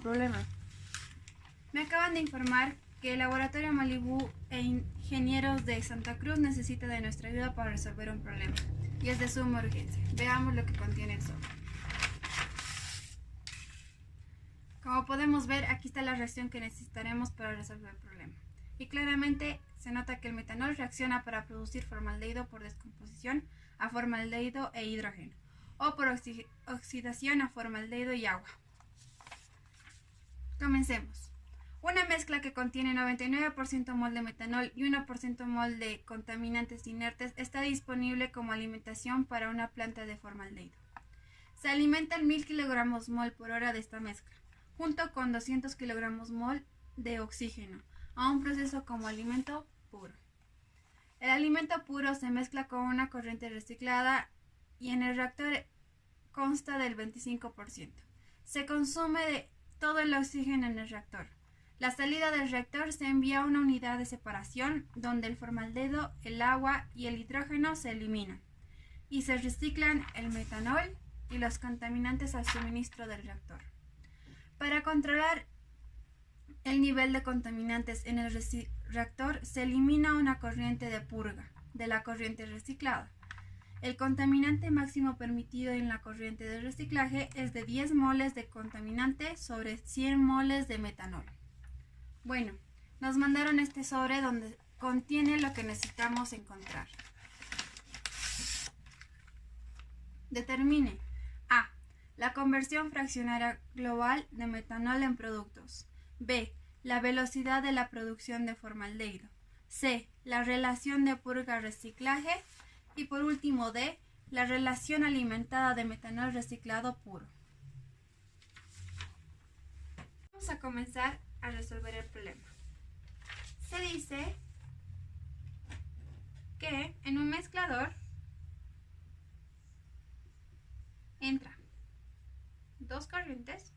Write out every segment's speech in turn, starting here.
problema. Me acaban de informar que el Laboratorio Malibú e ingenieros de Santa Cruz necesita de nuestra ayuda para resolver un problema. Y es de suma urgencia. Veamos lo que contiene el sobre. Como podemos ver, aquí está la reacción que necesitaremos para resolver el problema. Y claramente se nota que el metanol reacciona para producir formaldehído por descomposición a formaldehído e hidrógeno, o por oxidación a formaldehído y agua. Comencemos. Una mezcla que contiene 99% mol de metanol y 1% mol de contaminantes inertes está disponible como alimentación para una planta de formaldehído. Se alimentan 1000 kg mol por hora de esta mezcla, junto con 200 kg mol de oxígeno, a un proceso como alimento puro. El alimento puro se mezcla con una corriente reciclada y en el reactor consta del 25%. Se consume de todo el oxígeno en el reactor. La salida del reactor se envía a una unidad de separación donde el formaldehído, el agua y el hidrógeno se eliminan y se reciclan el metanol y los contaminantes al suministro del reactor. Para controlar el nivel de contaminantes en el reactor se elimina una corriente de purga de la corriente reciclada. El contaminante máximo permitido en la corriente de reciclaje es de 10 moles de contaminante sobre 100 moles de metanol. Bueno, nos mandaron este sobre donde contiene lo que necesitamos encontrar. Determine A. La conversión fraccionaria global de metanol en productos. B. La velocidad de la producción de formaldehído. C. La relación de purga-reciclaje. Y por último D. La relación alimentada de metanol reciclado puro. Vamos a comenzar a resolver el problema. Se dice que en un mezclador entra dos corrientes.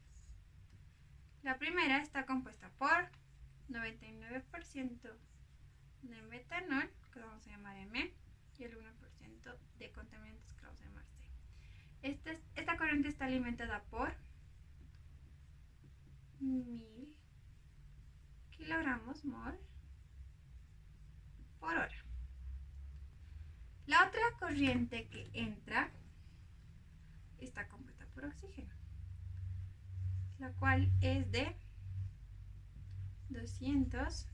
La primera está compuesta por 99% de metanol, que vamos a llamar M, y el 1% de contaminantes, que vamos a llamar C. Esta corriente está alimentada por 1000 kilogramos mol por hora. La otra corriente que entra está compuesta por oxígeno, la cual es de 200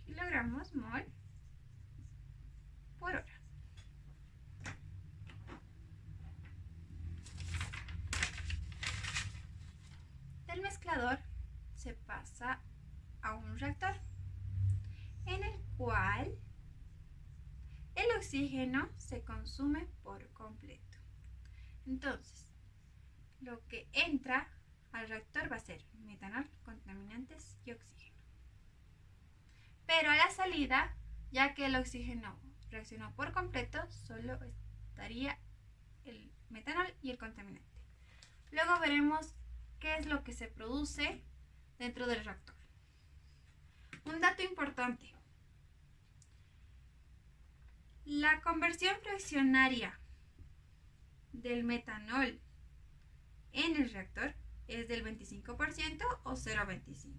kilogramos mol por hora. Del mezclador se pasa a un reactor en el cual el oxígeno se consume por completo. Entonces, lo que entra al reactor va a ser metanol, contaminantes y oxígeno. Pero a la salida, ya que el oxígeno reaccionó por completo, solo estaría el metanol y el contaminante. Luego veremos qué es lo que se produce dentro del reactor. Un dato importante. La conversión fraccionaria del metanol en el reactor es del 25% o 0,25.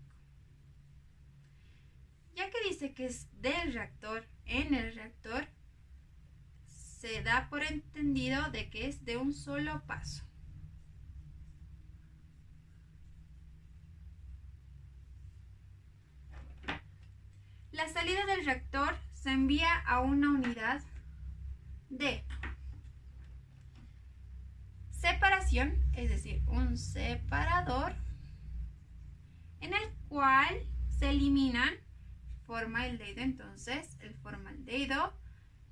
Ya que dice que es del reactor, en el reactor, se da por entendido de que es de un solo paso. La salida del reactor se envía a una unidad de separación, es decir, un separador en el cual se eliminan formaldehído, entonces el formaldehído,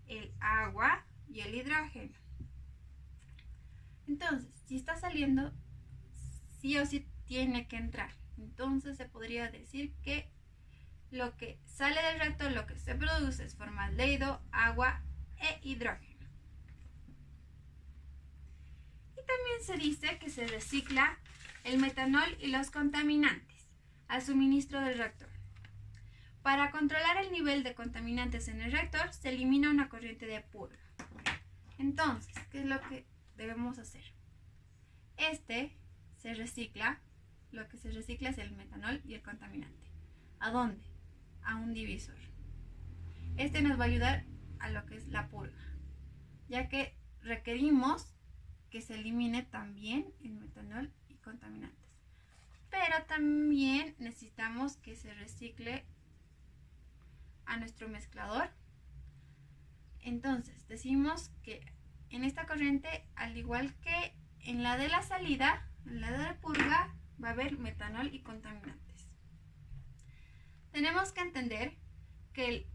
el agua y el hidrógeno. Entonces, si está saliendo, sí o sí tiene que entrar. Entonces se podría decir que lo que sale del reactor, lo que se produce es formaldehído, agua e hidrógeno. Y también se dice que se recicla el metanol y los contaminantes al suministro del reactor. Para controlar el nivel de contaminantes en el reactor, se elimina una corriente de purga. Entonces, ¿qué es lo que debemos hacer? Se recicla lo que se recicla es el metanol y el contaminante. ¿A dónde? A un divisor. Este nos va a ayudar a lo que es la purga, ya que requerimos que se elimine también el metanol y contaminantes. Pero también necesitamos que se recicle a nuestro mezclador. Entonces decimos que en esta corriente, al igual que en la de la salida, en la de la purga, va a haber metanol y contaminantes. Tenemos que entender que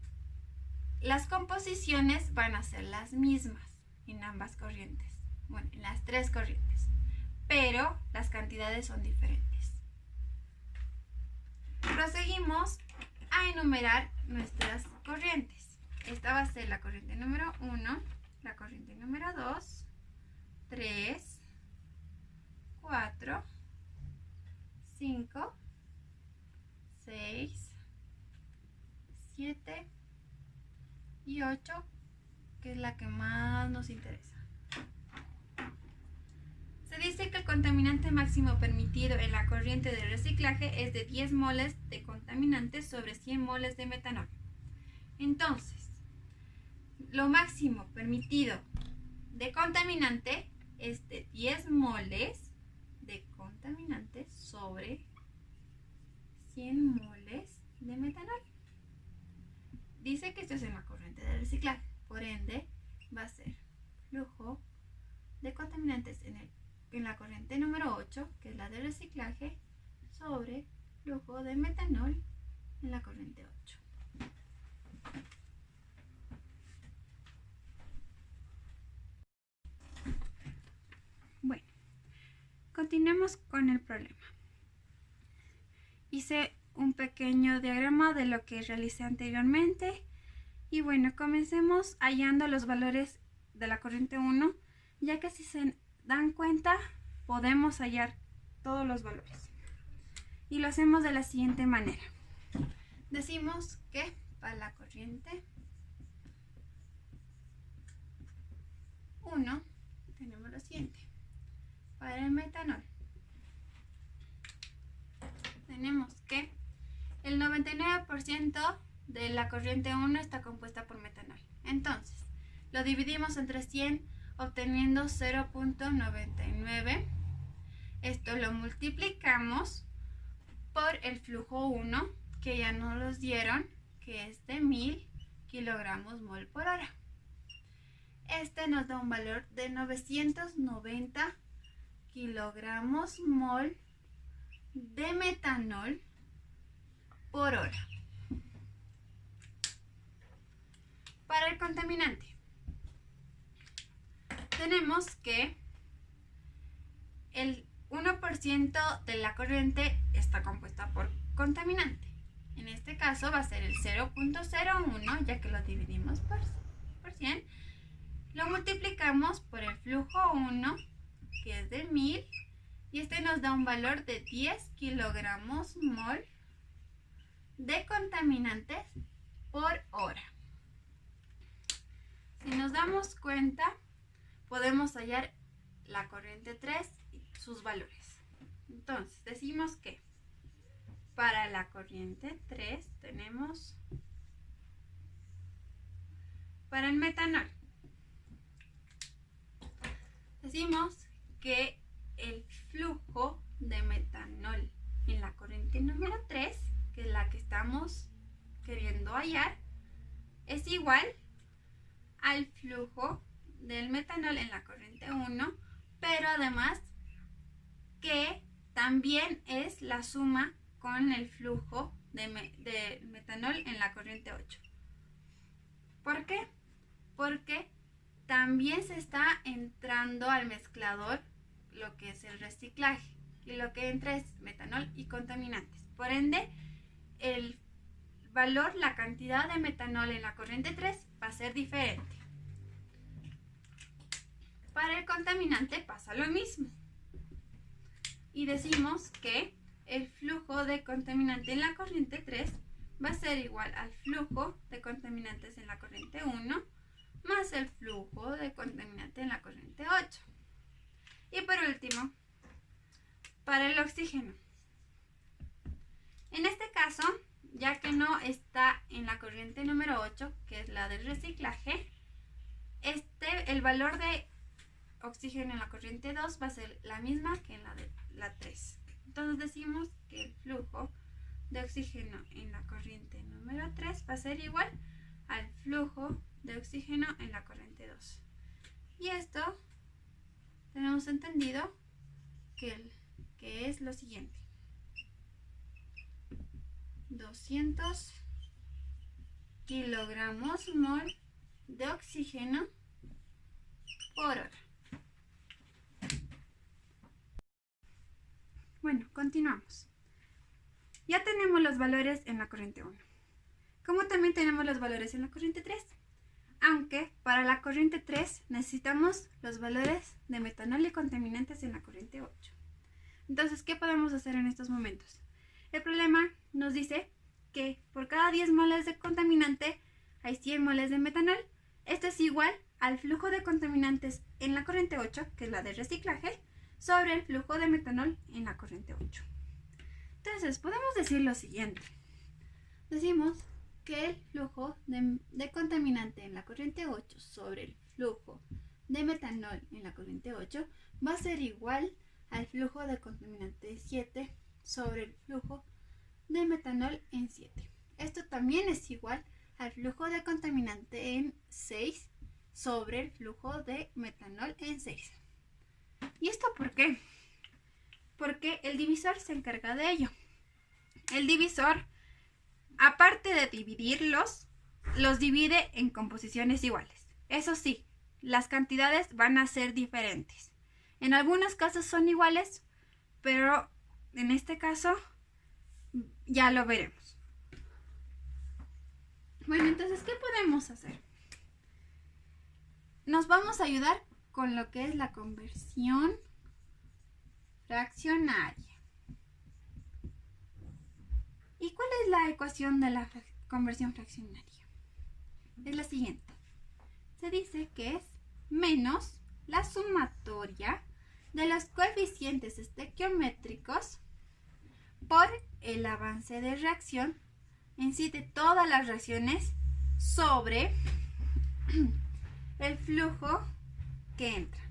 las composiciones van a ser las mismas en ambas corrientes, bueno, en las tres corrientes, pero las cantidades son diferentes. Proseguimos a enumerar nuestras corrientes. Esta va a ser la corriente número 1, la corriente número 2, 3, 4, 5, 6, 7 y 8, que es la que más nos interesa. Se dice que el contaminante máximo permitido en la corriente de reciclaje es de 10 moles de contaminante sobre 100 moles de metanol. Entonces, lo máximo permitido de contaminante es de 10 moles de contaminante sobre 100 moles de metanol. Dice que esto es en la corriente de reciclaje, por ende va a ser flujo de contaminantes en la corriente número 8, que es la de reciclaje, sobre flujo de metanol en la corriente 8. Bueno, continuemos con el problema. Hice un pequeño diagrama de lo que realicé anteriormente y bueno, comencemos hallando los valores de la corriente 1, ya que si se dan cuenta podemos hallar todos los valores y lo hacemos de la siguiente manera. Decimos que para la corriente 1 tenemos lo siguiente. Para el metanol tenemos que el 99% de la corriente 1 está compuesta por metanol. Entonces, lo dividimos entre 100 obteniendo 0.99. Esto lo multiplicamos por el flujo 1, que ya nos los dieron, que es de 1000 kilogramos mol por hora. Este nos da un valor de 990 kilogramos mol de metanol por hora. Para el contaminante, tenemos que el 1% de la corriente está compuesta por contaminante. En este caso va a ser el 0.01, ya que lo dividimos por 100. Lo multiplicamos por el flujo 1, que es de 1000, y este nos da un valor de 10 kilogramos mol de contaminantes por hora. Si nos damos cuenta, podemos hallar la corriente 3 y sus valores. Entonces, decimos que para la corriente 3 tenemos, para el metanol, decimos que el flujo de metanol en la corriente número 3, que es la que estamos queriendo hallar, es igual al flujo del metanol en la corriente 1, pero además que también es la suma con el flujo de metanol en la corriente 8. ¿Por qué? Porque también se está entrando al mezclador lo que es el reciclaje, y lo que entra es metanol y contaminantes. Por ende, el valor, la cantidad de metanol en la corriente 3 va a ser diferente. Para el contaminante pasa lo mismo. Y decimos que el flujo de contaminante en la corriente 3 va a ser igual al flujo de contaminantes en la corriente 1 más el flujo de contaminante en la corriente 8. Y por último, para el oxígeno, En este caso, ya que no está en la corriente número 8, que es la del reciclaje, el valor de oxígeno en la corriente 2 va a ser la misma que en la de la 3. Entonces decimos que el flujo de oxígeno en la corriente número 3 va a ser igual al flujo de oxígeno en la corriente 2. Y esto tenemos entendido que es lo siguiente: 200 kilogramos mol de oxígeno por hora. Bueno, continuamos. Ya tenemos los valores en la corriente 1, como también tenemos los valores en la corriente 3, aunque para la corriente 3 necesitamos los valores de metanol y contaminantes en la corriente 8. Entonces, ¿qué podemos hacer en estos momentos? El problema nos dice que por cada 10 moles de contaminante hay 100 moles de metanol. Esto es igual al flujo de contaminantes en la corriente 8, que es la de reciclaje, sobre el flujo de metanol en la corriente 8. Entonces, podemos decir lo siguiente. Decimos que el flujo de contaminante en la corriente 8 sobre el flujo de metanol en la corriente 8 va a ser igual al flujo de contaminante 7 sobre el flujo de metanol en 7. Esto también es igual al flujo de contaminante en 6 sobre el flujo de metanol en 6. ¿Y esto por qué? Porque el divisor se encarga de ello. El divisor, aparte de dividirlos, los divide en composiciones iguales. Eso sí, las cantidades van a ser diferentes. En algunos casos son iguales, pero en este caso ya lo veremos. Bueno, entonces, ¿qué podemos hacer? Nos vamos a ayudar con lo que es la conversión fraccionaria. ¿Y cuál es la ecuación de la conversión fraccionaria? Es la siguiente. Se dice que es menos la sumatoria de los coeficientes estequiométricos por el avance de reacción en sí de todas las reacciones sobre el flujo que entra.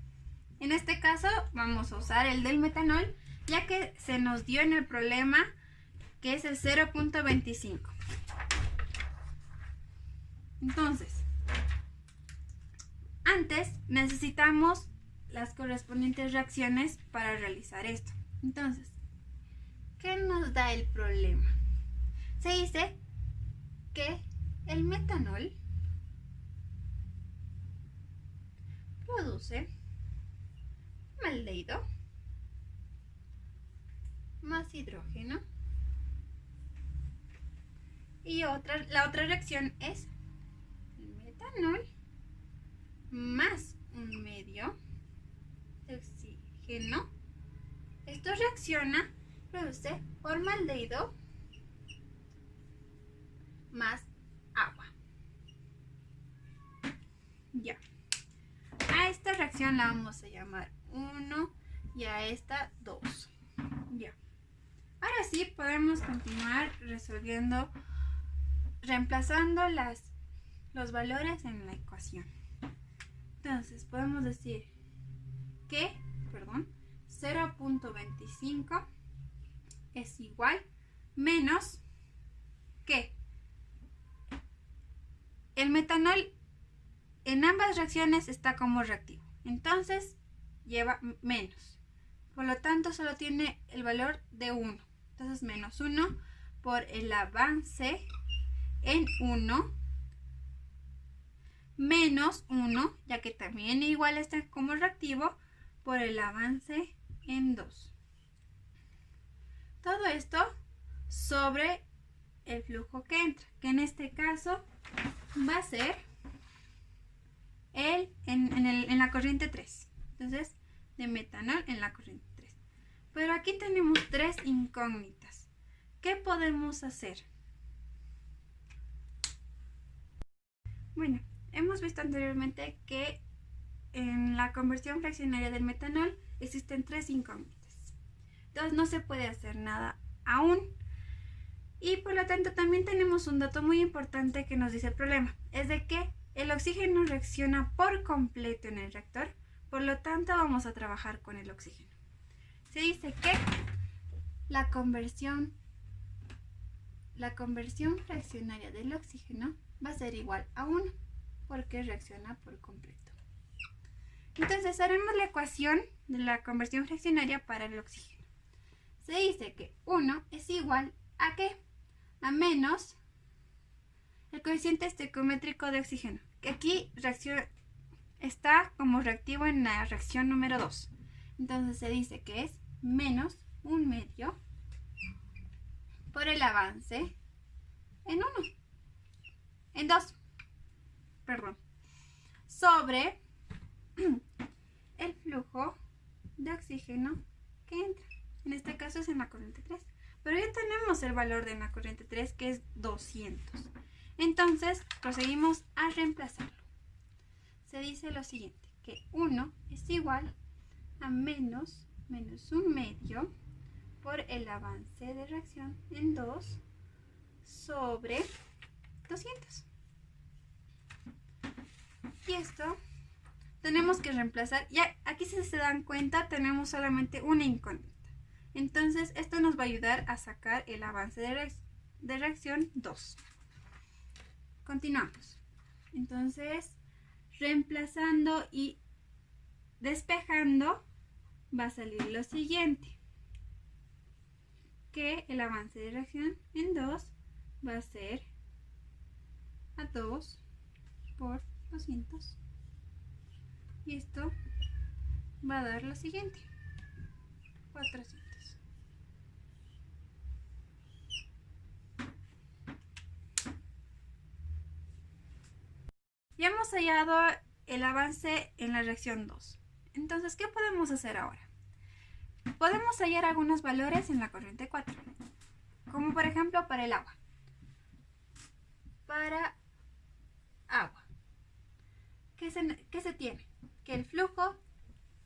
En este caso vamos a usar el del metanol, ya que se nos dio en el problema que es el 0.25. Entonces, antes necesitamos las correspondientes reacciones para realizar esto. Entonces, ¿qué nos da el problema? Se dice que el metanol produce maldehído más hidrógeno, y la otra reacción es el metanol más un medio de oxígeno. Esto reacciona, produce formaldehído más agua. Ya. A esta reacción la vamos a llamar 1 y a esta 2. Ya. Ahora sí podemos continuar resolviendo, reemplazando los valores en la ecuación. Entonces podemos decir que 0.25 es igual menos que el metanol en ambas reacciones está como reactivo, entonces lleva menos, por lo tanto solo tiene el valor de 1, entonces menos 1 por el avance en 1 menos 1, ya que también igual está como reactivo, por el avance en 2. Todo esto sobre el flujo que entra, que en este caso va a ser en la corriente 3. Entonces, de metanol en la corriente 3. Pero aquí tenemos 3 incógnitas. ¿Qué podemos hacer? Bueno, hemos visto anteriormente que en la conversión fraccionaria del metanol existen 3 incógnitas. Entonces no se puede hacer nada aún. Y por lo tanto también tenemos un dato muy importante que nos dice el problema. Es de que el oxígeno reacciona por completo en el reactor. Por lo tanto vamos a trabajar con el oxígeno. Se dice que la conversión fraccionaria del oxígeno va a ser igual a 1 porque reacciona por completo. Entonces haremos la ecuación de la conversión fraccionaria para el oxígeno. Se dice que 1 es igual a ¿qué? A menos el coeficiente estequiométrico de oxígeno, que aquí está como reactivo en la reacción número 2. Entonces se dice que es menos 1/2 por el avance en 2, sobre el flujo de oxígeno que entra. En este caso es en la corriente 3. Pero ya tenemos el valor de la corriente 3, que es 200. Entonces proseguimos a reemplazarlo. Se dice lo siguiente, que 1 es igual a menos 1/2 por el avance de reacción en 2 sobre 200. Y esto tenemos que reemplazar. Ya aquí, si se dan cuenta, tenemos solamente una incógnita. Entonces esto nos va a ayudar a sacar el avance de reacción 2. Continuamos. Entonces, reemplazando y despejando, va a salir lo siguiente, que el avance de reacción en 2 va a ser a 2 por 200. Y esto va a dar lo siguiente, 400. Ya hemos hallado el avance en la reacción 2. Entonces, ¿qué podemos hacer ahora? Podemos hallar algunos valores en la corriente 4, como por ejemplo para el agua. Para agua, ¿qué se tiene? Que el flujo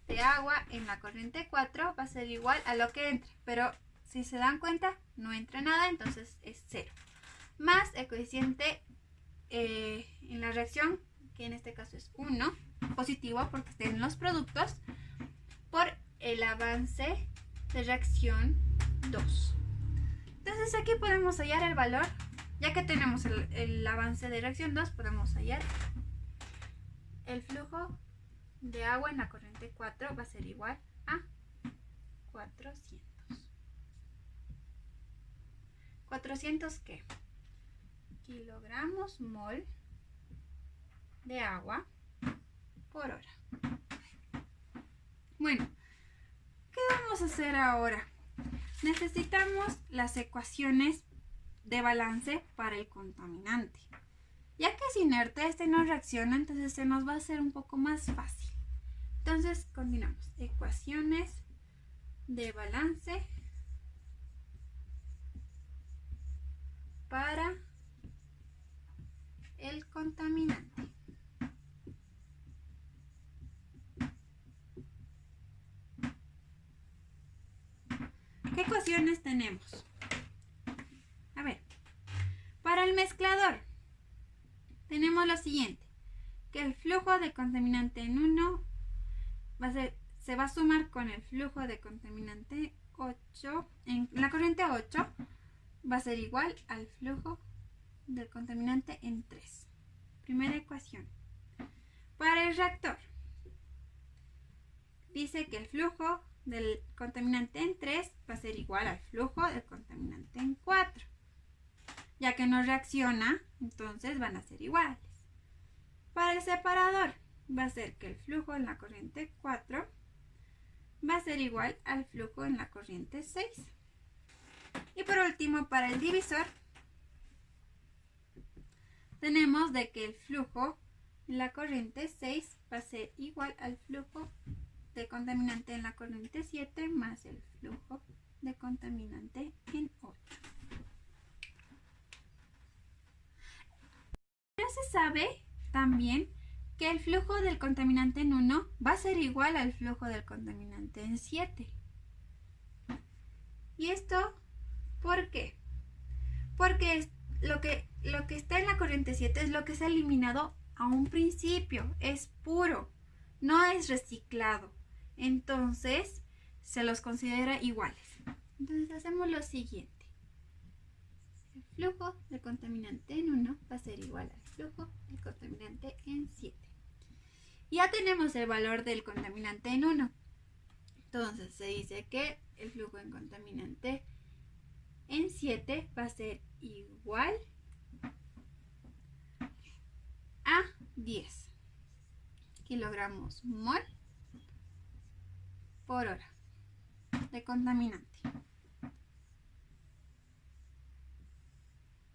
de agua en la corriente 4 va a ser igual a lo que entre, pero si se dan cuenta no entra nada, entonces es 0. Más el coeficiente en la reacción, que en este caso es 1, positivo porque está en los productos, por el avance de reacción 2. Entonces aquí podemos hallar el valor, ya que tenemos el avance de reacción 2, podemos hallar el flujo de agua en la corriente 4 va a ser igual a 400. ¿400 qué? Kilogramos mol de agua por hora. Bueno, ¿qué vamos a hacer ahora? Necesitamos las ecuaciones de balance para el contaminante. Ya que es inerte, este no reacciona, entonces se nos va a hacer un poco más fácil. Entonces, continuamos. Ecuaciones de balance para el contaminante. ¿Qué ecuaciones tenemos? A ver, para el mezclador tenemos lo siguiente, que el flujo de contaminante en 1 se va a sumar con el flujo de contaminante 8, en la corriente 8 va a ser igual al flujo del contaminante en 3. Primera ecuación. Para el reactor, dice que el flujo del contaminante en 3 va a ser igual al flujo del contaminante en 4. Ya que no reacciona, entonces van a ser iguales. Para el separador, va a ser que el flujo en la corriente 4 va a ser igual al flujo en la corriente 6. Y por último, para el divisor, tenemos de que el flujo en la corriente 6 va a ser igual al flujo de contaminante en la corriente 7 más el flujo de contaminante en 8. Ya se sabe también que el flujo del contaminante en 1 va a ser igual al flujo del contaminante en 7. ¿Y esto por qué? porque lo que está en la corriente 7 es lo que se ha eliminado a un principio, es puro, no es reciclado. Entonces, se los considera iguales. Entonces, hacemos lo siguiente. El flujo del contaminante en 1 va a ser igual al flujo del contaminante en 7. Ya tenemos el valor del contaminante en 1. Entonces, se dice que el flujo en contaminante en 7 va a ser igual a 10 kilogramos mol por hora de contaminante.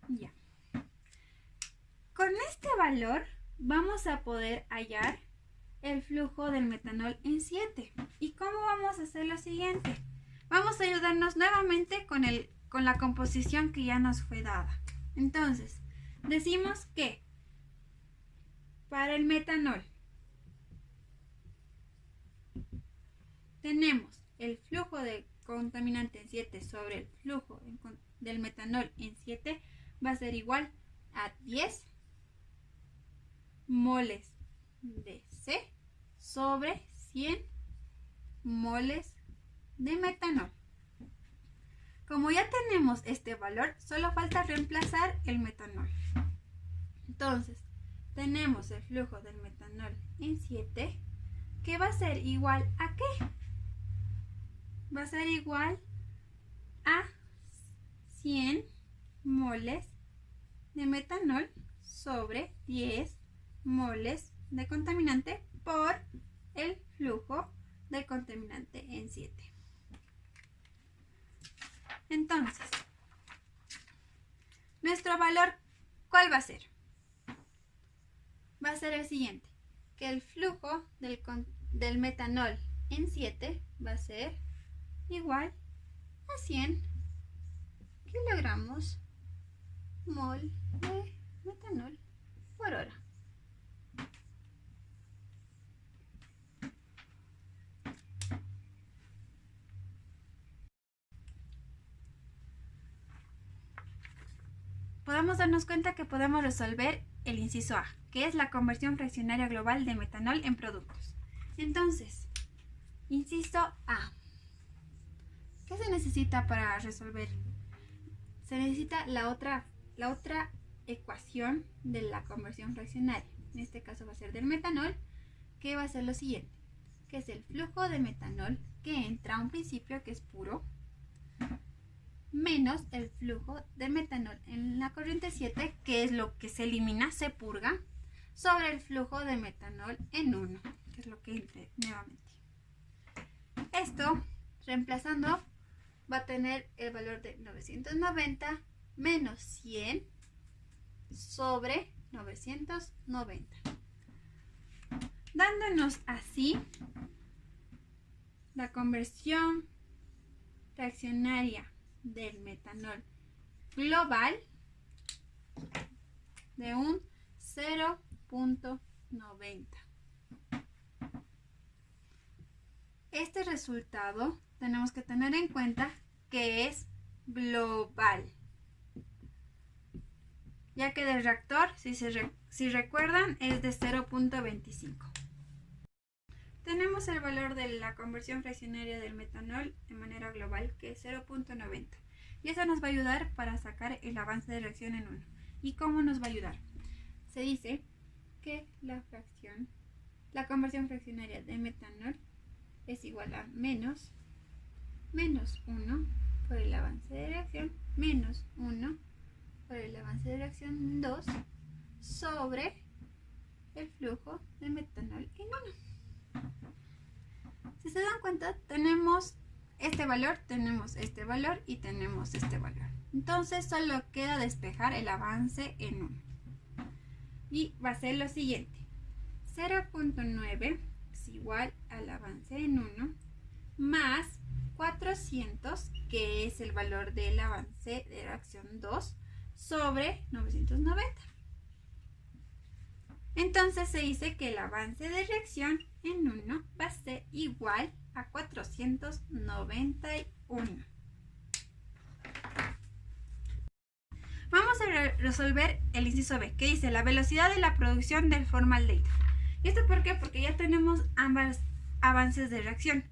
Ya. Con este valor vamos a poder hallar el flujo del metanol en 7. ¿Y cómo vamos a hacer lo siguiente? Vamos a ayudarnos nuevamente con la composición que ya nos fue dada. Entonces, decimos que para el metanol tenemos el flujo de contaminante en 7 sobre el flujo del metanol en 7 va a ser igual a 10 moles de C sobre 100 moles de metanol. Como ya tenemos este valor, solo falta reemplazar el metanol. Entonces, tenemos el flujo del metanol en 7, que va a ser igual a ¿qué? Va a ser igual a 100 moles de metanol sobre 10 moles de contaminante por el flujo del contaminante en 7. Entonces, nuestro valor, ¿cuál va a ser? Va a ser el siguiente, que el flujo del metanol en 7 va a ser igual a 100 kilogramos mol de metanol por hora. Podemos darnos cuenta que podemos resolver el inciso A, que es la conversión fraccionaria global de metanol en productos. Entonces, inciso A. ¿Qué se necesita para resolver? Se necesita la otra ecuación de la conversión fraccionaria. En este caso va a ser del metanol, que va a ser lo siguiente, que es el flujo de metanol que entra a un principio que es puro, menos el flujo de metanol en la corriente 7, que es lo que se elimina, se purga, sobre el flujo de metanol en 1, que es lo que entre nuevamente. Esto, reemplazando, va a tener el valor de 990 menos 100 sobre 990. Dándonos así la conversión fraccionaria del metanol global de un 0.90. Este resultado tenemos que tener en cuenta que es global, ya que del reactor, si recuerdan, es de 0.25. Tenemos el valor de la conversión fraccionaria del metanol de manera global, que es 0.90. Y eso nos va a ayudar para sacar el avance de reacción en 1. ¿Y cómo nos va a ayudar? Se dice que la conversión fraccionaria de metanol es igual a menos 1 por el avance de reacción, menos 1 por el avance de reacción 2 sobre el flujo de metanol en 1. Si se dan cuenta, tenemos este valor y tenemos este valor. Entonces solo queda despejar el avance en 1. Y va a ser lo siguiente. 0.9 es igual al avance en 1 más 400, que es el valor del avance de reacción 2, sobre 990. Entonces se dice que el avance de reacción en 1 va a ser igual a 491. Vamos a resolver el inciso B, que dice la velocidad de la producción del formaldehído. ¿Y esto por qué? Porque ya tenemos ambos avances de reacción,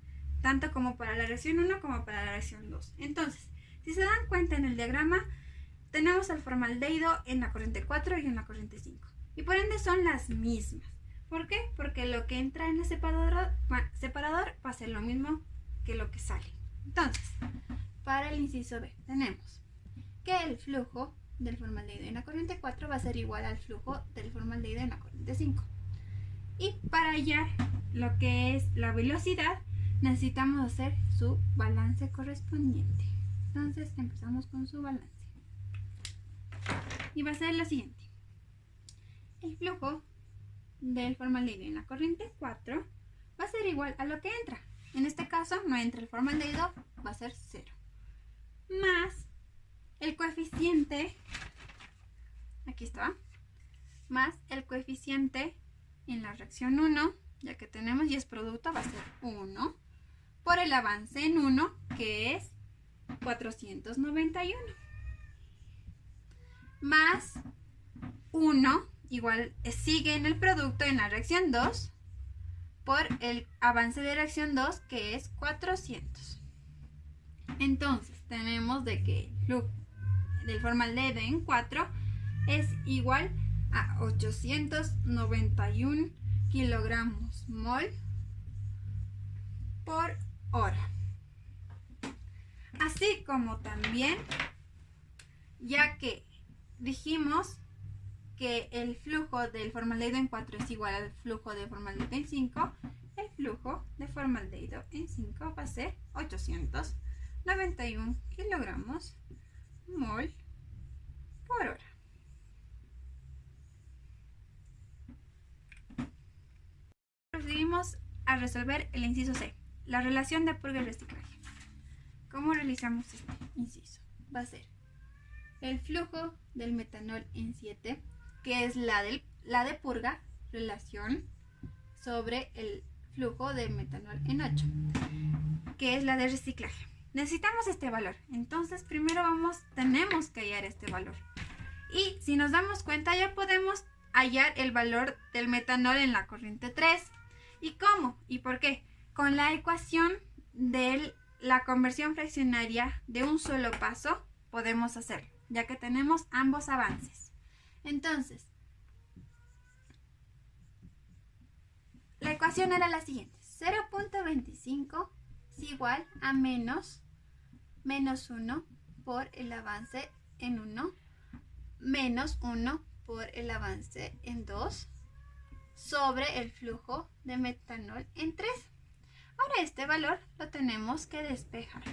tanto como para la reacción 1 como para la reacción 2. Entonces, si se dan cuenta en el diagrama, tenemos el formaldehído en la corriente 4 y en la corriente 5. Y por ende son las mismas. ¿Por qué? Porque lo que entra en el separador va a ser lo mismo que lo que sale. Entonces, para el inciso B tenemos que el flujo del formaldehído en la corriente 4 va a ser igual al flujo del formaldehído en la corriente 5. Y para hallar lo que es la velocidad, necesitamos hacer su balance correspondiente. Entonces empezamos con su balance. Y va a ser lo siguiente. El flujo del formaldehído en la corriente 4 va a ser igual a lo que entra. En este caso no entra el formaldehído, va a ser 0. Más el coeficiente, aquí está, más el coeficiente en la reacción 1, ya que tenemos y es producto, va a ser 1, por el avance en 1, que es 491. Más 1, igual sigue en el producto en la reacción 2, por el avance de reacción 2, que es 400. Entonces, tenemos de que el flujo del formaldehído en 4 es igual a 891 kilogramos mol por hora. Así como también, ya que dijimos que el flujo del formaldehído en 4 es igual al flujo de formaldehído en 5, el flujo de formaldehído en 5 va a ser 891 kilogramos mol por hora. Procedimos a resolver el inciso C, la relación de purga y reciclaje. ¿Cómo realizamos este inciso? Va a ser el flujo del metanol en 7, que es la de purga, relación sobre el flujo de metanol en 8, que es la de reciclaje. Necesitamos este valor, entonces primero tenemos que hallar este valor. Y si nos damos cuenta, ya podemos hallar el valor del metanol en la corriente 3. ¿Y cómo? ¿Y por qué? Con la ecuación de la conversión fraccionaria de un solo paso podemos hacerlo, ya que tenemos ambos avances. Entonces, la ecuación era la siguiente. 0.25 es igual a menos 1 por el avance en 1, menos 1 por el avance en 2, sobre el flujo de metanol en 3. Ahora este valor lo tenemos que despejar.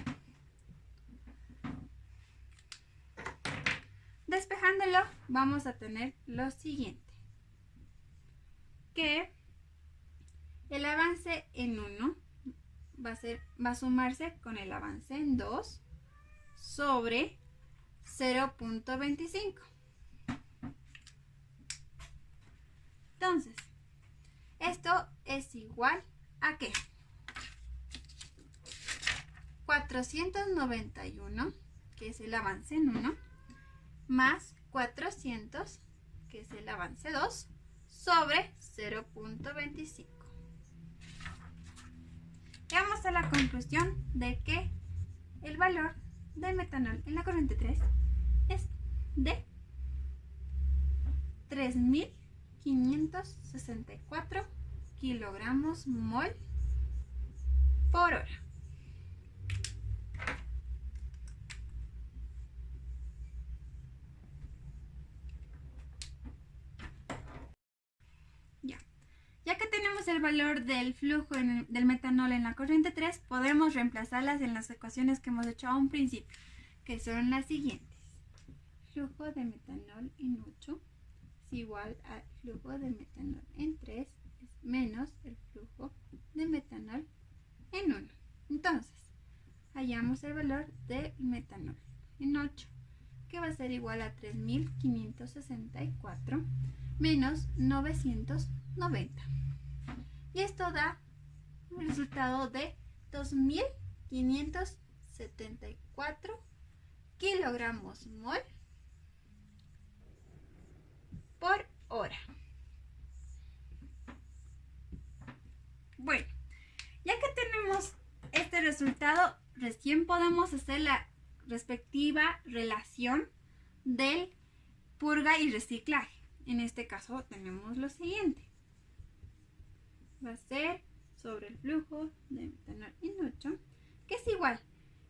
Despejándolo vamos a tener lo siguiente, que el avance en 1 va a sumarse con el avance en 2 sobre 0.25. Entonces, esto es igual a ¿qué? 491, que es el avance en 1, más 400, que es el avance 2, sobre 0.25. Llegamos a la conclusión de que el valor del metanol en la corriente 3 es de 3.564 kilogramos mol por hora. Ya que tenemos el valor del flujo del metanol en la corriente 3, podemos reemplazarlas en las ecuaciones que hemos hecho a un principio, que son las siguientes. Flujo de metanol en 8 es igual al flujo de metanol en 3 es menos el flujo de metanol en 1. Entonces, hallamos el valor del metanol en 8, que va a ser igual a 3.564 menos 990. Y esto da un resultado de 2.574 kilogramos mol por hora. Bueno, ya que tenemos este resultado, recién podemos hacer la respectiva relación del purga y reciclaje. En este caso tenemos lo siguiente. Va a ser sobre el flujo de metanol en 8, que es igual.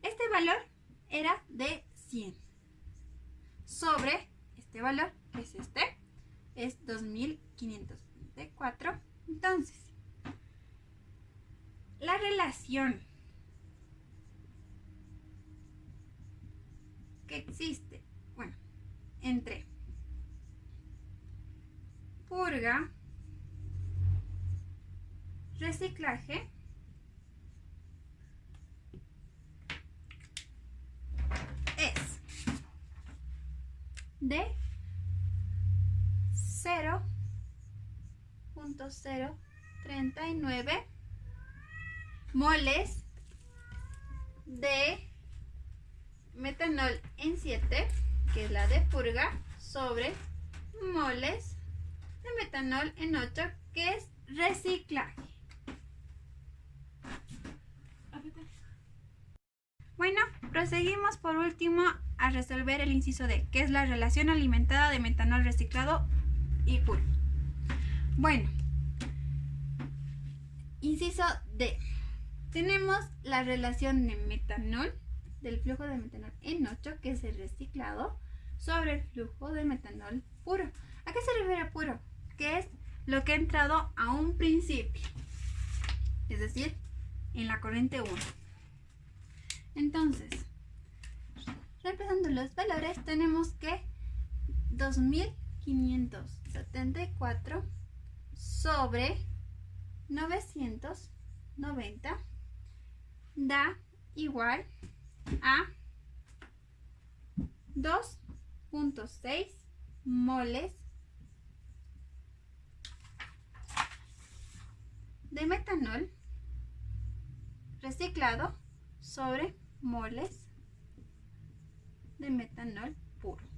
Este valor era de 100. Sobre este valor, que es este, es 2534. Entonces, la relación que existe, bueno, entre purga, reciclaje, es de 0.039 moles de metanol en 7, que es la de purga, sobre moles de metanol en 8, que es reciclaje. Bueno, proseguimos por último a resolver el inciso D, que es la relación alimentada de metanol reciclado y puro. Bueno, inciso D. Tenemos la relación de metanol, del flujo de metanol en 8, que es el reciclado, sobre el flujo de metanol puro. ¿A qué se refiere puro? Que es lo que ha entrado a un principio, es decir, en la corriente 1. Entonces, reemplazando los valores, tenemos que 2574 sobre 990 da igual a 2.6 moles de metanol reciclado sobre moles de metanol puro.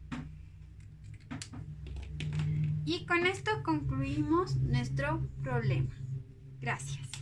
Y con esto concluimos nuestro problema. Gracias.